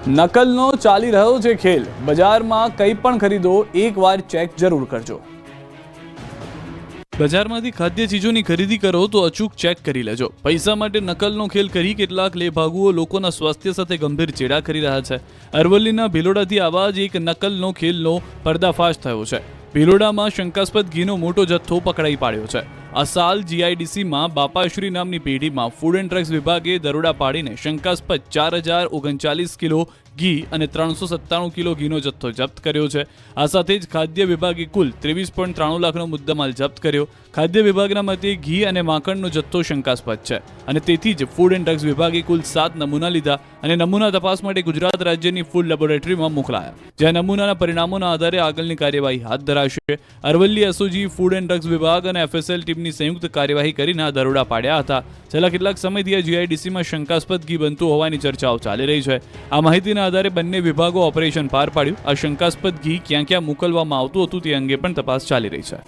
નકલનો ચાલી રહ્યો છે ખેલ। બજારમાં કંઈ પણ ખરીદો એકવાર ચેક જરૂર કરજો। બજારમાંથી ખાદ્ય ચીજોની ખરીદી કરો તો અચૂક ચેક કરી લેજો। પૈસા માટે નકલનો ખેલ કરી કેટલાક લેભાગુઓ લોકોના સ્વાસ્થ્ય સાથે ગંભીર ચેડા કરી રહ્યા છે। અરવલ્લીના ભિલોડાથી આવા જ એક નકલનો ખેલનો પર્દાફાશ થયો છે। ભિલોડામાં શંકાસ્પદ ઘીનો મોટો જથ્થો પકડાઈ પાડ્યો છે। આ સાલ જીઆઈડીસીમાં બાપાશ્રી નામની પેઢીમાં ફૂડ એન્ડ ડ્રગ્સ વિભાગે દરોડા પાડીને શંકાસ્પદ 4039 કિલો ઘી અને 397 કિલો ઘીનો જથ્થો જપ્ત કર્યો છે। આ સાથે જ ખાદ્ય વિભાગે કુલ 23.93 લાખનો મુદ્દામાલ જપ્ત કર્યો। ખાદ્ય વિભાગના મતે ઘી અને માખણનો જથ્થો શંકાસ્પદ છે અને તેથી જ ફૂડ એન્ડ ડ્રગ્સ વિભાગે કુલ 7 નમૂના લીધા અને નમૂના તપાસ માટે ગુજરાત રાજ્યની ફૂડ લેબોરેટરીમાં મોકલાયા, જ્યાં નમૂનાના પરિણામોના આધારે આગળની કાર્યવાહી હાથ ધરાશે। Aravalli SOG, food and drugs વિભાગ અને એફએસએલ ટીમની સંયુક્ત કાર્યવાહી કરીને આ દરોડા પાડ્યા હતા। છેલ્લા કેટલાક સમયથી આ જીઆઈડીસીમાં શંકાસ્પદ ઘી બનતું હોવાની ચર્ચાઓ ચાલી રહી છે। આ માહિતીના આધારે બંને વિભાગો ઓપરેશન પાર પાડ્યું। આ શંકાસ્પદ ઘી ક્યાં ક્યાં મોકલવામાં આવતું હતું તે અંગે પણ તપાસ ચાલી રહી છે।